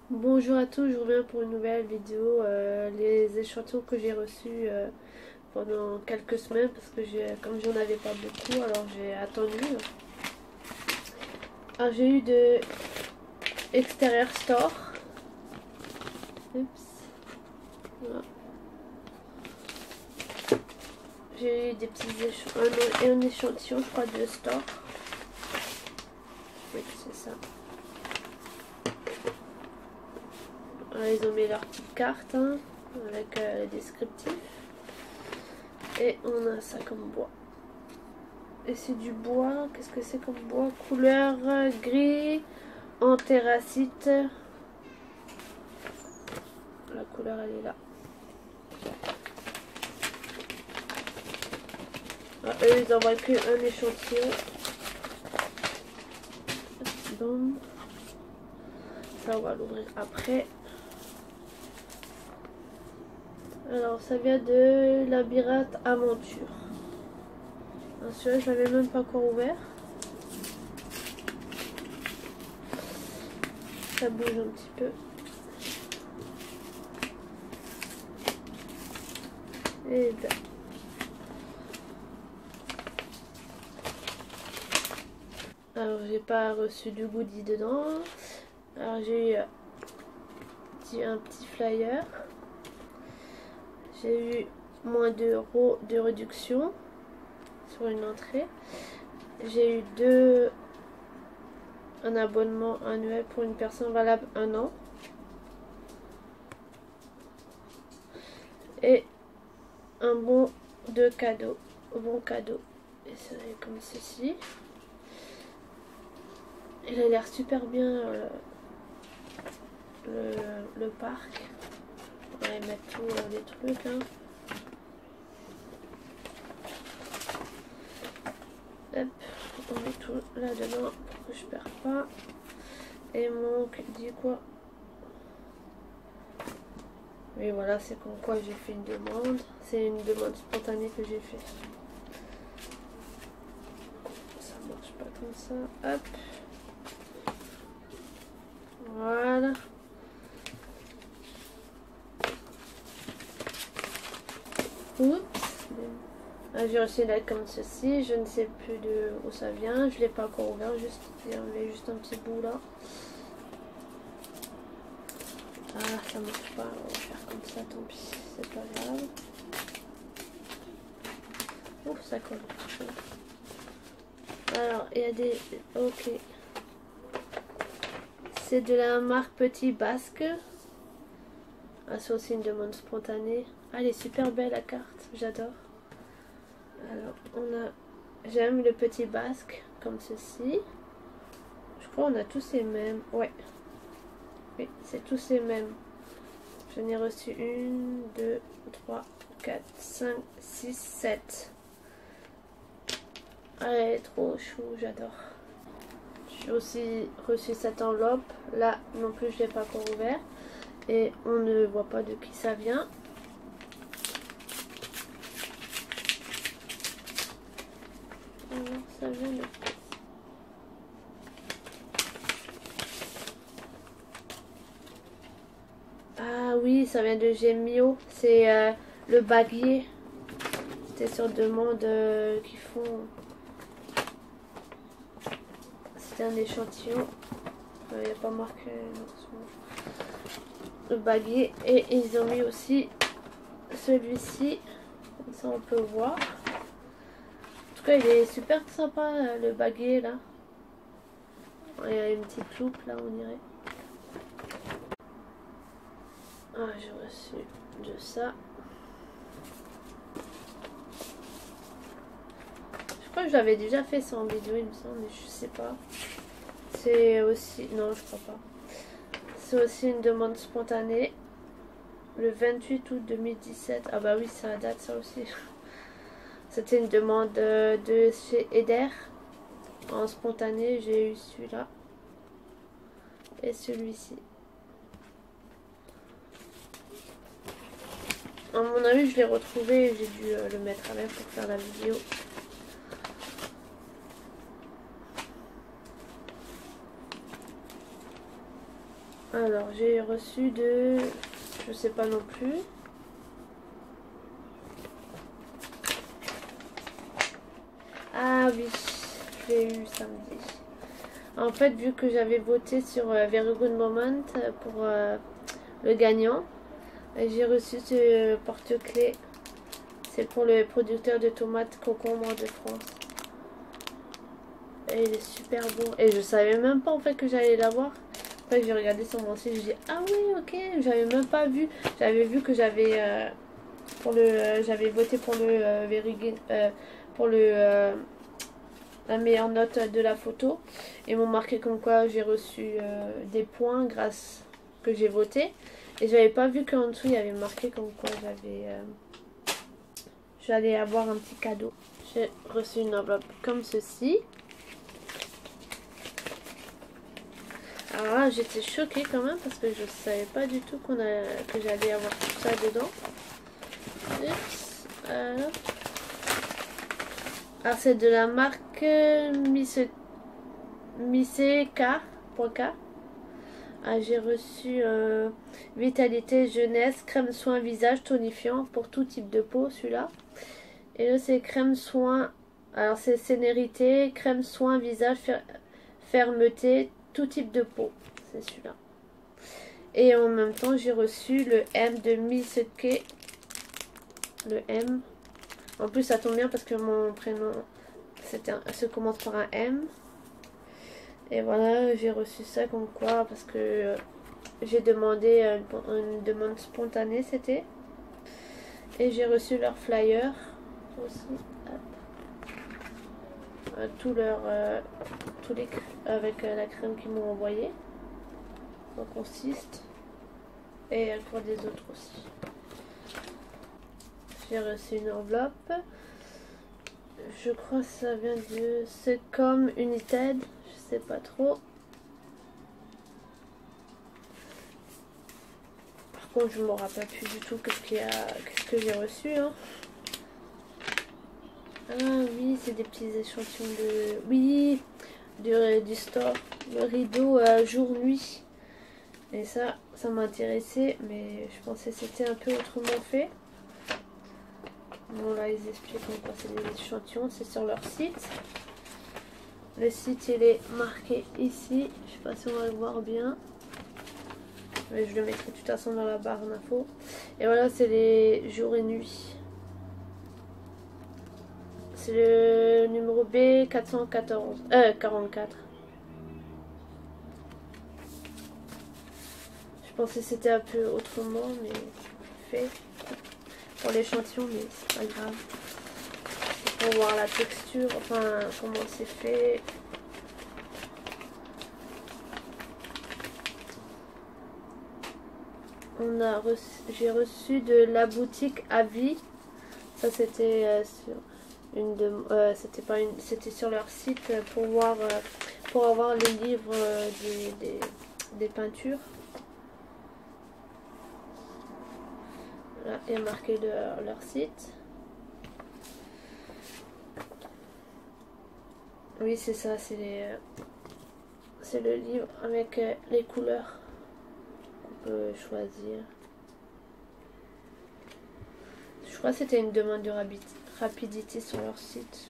Bonjour à tous, je reviens pour une nouvelle vidéo. Les échantillons que j'ai reçus pendant quelques semaines parce que comme j'en avais pas beaucoup, alors j'ai attendu. Alors j'ai eu de Exterior Store. Oups. Voilà. J'ai eu des petits un échantillon, je crois, de Store. Oui, c'est ça. Alors, ils ont mis leur petite carte hein, avec le descriptif. Et on a ça comme bois. Et c'est du bois. Qu'est-ce que c'est comme bois? Couleur gris, anthracite. La couleur elle est là. Ah, eux ils envoient qu'un échantillon. Bon. Ça on va l'ouvrir après. Alors ça vient de Labyrinthe Aventure. Celui-là je l'avais même pas encore ouvert. Ça bouge un petit peu. Et bien. Alors j'ai pas reçu du goodie dedans. Alors j'ai eu un petit flyer. J'ai eu moins €2 de réduction sur une entrée. J'ai eu un abonnement annuel pour une personne valable 1 an. Et un bon de cadeau. Bon cadeau. Et c'est comme ceci. Il a l'air super bien le parc. On va y mettre tous les trucs. Hein. Hop, on met tout là-dedans pour que je perds pas. Et mon dit quoi? Oui, voilà, c'est comme quoi j'ai fait une demande. C'est une demande spontanée que j'ai fait. Ça marche pas comme ça. Hop. Voilà. Oups. Ah, j'ai reçu une lettre comme ceci. Je ne sais plus de où ça vient. Je ne l'ai pas encore ouvert. Il y avait juste un petit bout là. Ah, ça marche pas. On va faire comme ça, tant pis. C'est pas grave. Ouf, ça colle. Alors, il y a des... Ok. C'est de la marque Petit Basque. Ah, c'est aussi une demande spontanée. Ah, elle est super belle la carte. J'adore. Alors, j'aime le Petit Basque comme ceci. Je crois qu'on a tous les mêmes. Ouais. Oui, c'est tous les mêmes. J'en ai reçu 1, 2, 3, 4, 5, 6, 7. Ah, elle est trop chou, j'adore. J'ai aussi reçu cette enveloppe. Là non plus, je ne l'ai pas encore ouvert. Et on ne voit pas de qui ça vient. Alors, ça vient de... Ah oui, ça vient de Gemio. C'est le baguier. C'était sur demande qu'ils font. C'était un échantillon. Il n'y a pas marqué le baguier. Et ils ont mis aussi celui-ci. Comme ça on peut voir. En tout cas, il est super sympa le baguier là. Il y a une petite loupe là, on dirait. Ah, j'ai reçu de ça. Je crois que j'avais déjà fait ça en vidéo, il me semble, mais je sais pas. C'est aussi... Non, je crois pas. C'est aussi une demande spontanée. Le 28 août 2017. Ah bah oui, ça date ça aussi. C'était une demande de chez Eder. En spontané, j'ai eu celui-là. Et celui-ci. À mon avis, je l'ai retrouvé et j'ai dû le mettre à l'air pour faire la vidéo. Alors, j'ai reçu de... Je sais pas non plus. Ah oui, je l'ai eu samedi. En fait, vu que j'avais voté sur Very Good Moment pour le gagnant, j'ai reçu ce porte-clés. C'est pour le producteur de tomates concombre de France. Et il est super bon. Et je savais même pas en fait que j'allais l'avoir. Après j'ai regardé sur mon site, je dis ah oui ok, j'avais même pas vu. J'avais vu que j'avais j'avais voté pour le pour la meilleure note de la photo. Et ils m'ont marqué comme quoi j'ai reçu des points grâce que j'ai voté. Et j'avais pas vu qu'en dessous il y avait marqué comme quoi j'allais avoir un petit cadeau. J'ai reçu une enveloppe comme ceci. Alors là, j'étais choquée quand même parce que je savais pas du tout que j'allais avoir tout ça dedans. Oups, alors c'est de la marque Miseka.k. J'ai reçu Vitalité Jeunesse, crème soin visage tonifiant pour tout type de peau, celui-là. Et là, c'est crème soin. Alors, c'est sénérité, crème soin visage, fermeté, tout type de peau. C'est celui-là. Et en même temps, j'ai reçu le M de Miseke. Le M. En plus, ça tombe bien parce que mon prénom se commence par un M. Et voilà, j'ai reçu ça comme quoi parce que j'ai demandé une demande spontanée, c'était. Et j'ai reçu leur flyer aussi. Tous les avec la crème qu'ils m'ont envoyé. Donc consiste. Et encore des autres aussi. J'ai reçu une enveloppe. Je crois que ça vient de Secom United. Je sais pas trop. Par contre, je me rappelle plus du tout qu'est-ce que j'ai reçu. Hein. Ah oui, c'est des petits échantillons de... Oui, du store. Le rideau jour-nuit. Et ça m'intéressait, mais je pensais que c'était un peu autrement fait. Bon, là, ils expliquent quoi c'est des échantillons, c'est sur leur site. Le site, il est marqué ici. Je sais pas si on va le voir bien. Mais je le mettrai de toute façon dans la barre d'infos. Et voilà, c'est les jours et nuits. C'est le numéro B444. Je pensais que c'était un peu autrement, mais fait pour l'échantillon, mais c'est pas grave. C'est pour voir la texture, enfin comment c'est fait. J'ai reçu de la boutique Avis. Ça c'était c'était sur leur site pour voir pour avoir les livres des peintures. Là, il y a marqué leur site. Oui, c'est ça, c'est le livre avec les couleurs qu'on peut choisir. Je crois que c'était une demande de rapidité sur leur site.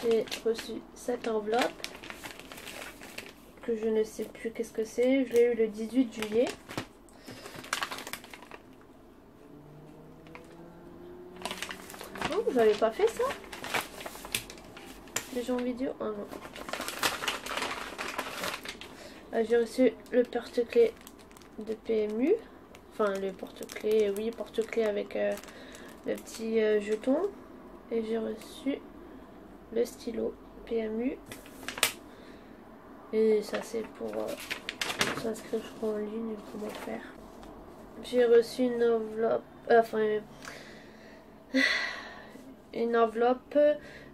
J'ai reçu cette enveloppe que je ne sais plus qu'est-ce que c'est. Je l'ai eu le 18 juillet. Oh, vous n'avez pas fait ça? Les gens en vidéo? Oh non. J'ai reçu le porte-clés de PMU. Enfin, le porte-clés, oui, porte-clés avec le petit jeton. Et j'ai reçu le stylo PMU. Et ça, c'est pour s'inscrire, je crois, en ligne, comment faire. J'ai reçu une enveloppe, une enveloppe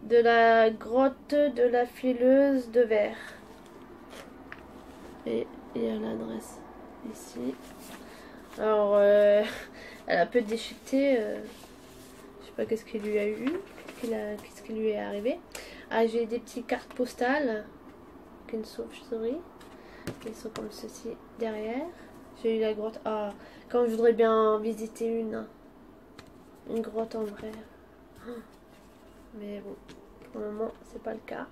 de la grotte de la fileuse de verre. Et il y a l'adresse ici. Alors, elle a un peu déchiqueté. Je sais pas qu'est-ce qu'il lui a eu. Qu'est-ce qui lui est arrivé. Ah, j'ai des petites cartes postales. Une sauve-souris. Ils sont comme ceci derrière. J'ai eu la grotte. Ah, quand je voudrais bien visiter une grotte en vrai. Mais bon, pour le moment, c'est pas le cas.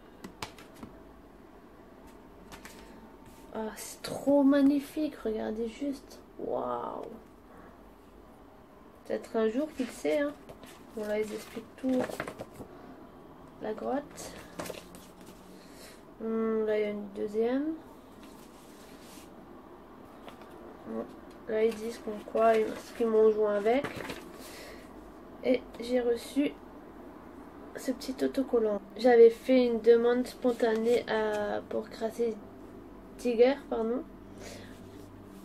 Ah, c'est trop magnifique, regardez juste. Waouh! Peut-être un jour, qui le sait, hein. Bon, là, ils expliquent tout. La grotte. Là, il y a une deuxième. Bon, là, ils disent quoi, ce qu'ils m'ont joint avec. Et j'ai reçu ce petit autocollant. J'avais fait une demande spontanée pour Crazy Tiger, pardon.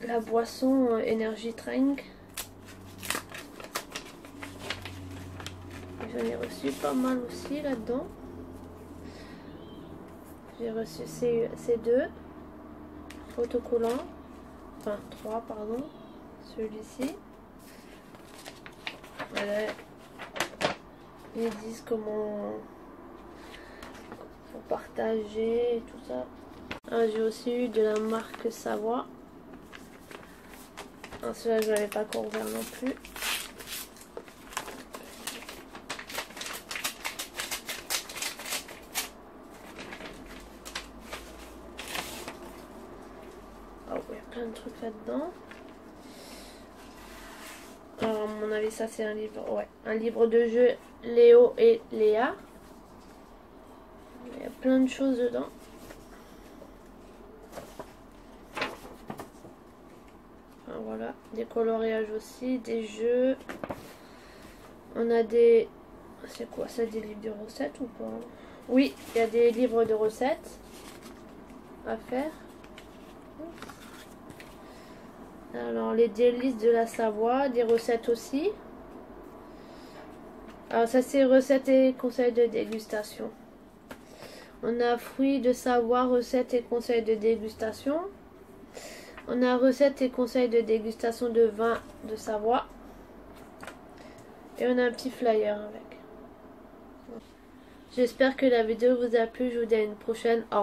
La boisson Energy Drink. J'en ai reçu pas mal aussi là-dedans. J'ai reçu ces deux autocollants. Enfin, 3, pardon. Celui-ci. Voilà. Ils disent comment pour partager et tout ça. Ah, j'ai aussi eu de la marque Savoie. Ah, celui-là, je l'avais pas encore ouvert non plus. Oh, il y a plein de trucs là-dedans. Alors, à mon avis, ça c'est un livre. Ouais, un livre de jeu Léo et Léa. Il y a plein de choses dedans. Alors, voilà, des coloriages aussi, des jeux. On a des... C'est quoi ça, des livres de recettes ou pas? Oui, il y a des livres de recettes à faire. Alors, les délices de la Savoie, des recettes aussi. Alors, ça, c'est recettes et conseils de dégustation. On a fruits de Savoie, recettes et conseils de dégustation. On a recettes et conseils de dégustation de vin de Savoie. Et on a un petit flyer avec. J'espère que la vidéo vous a plu. Je vous dis à une prochaine. Au revoir.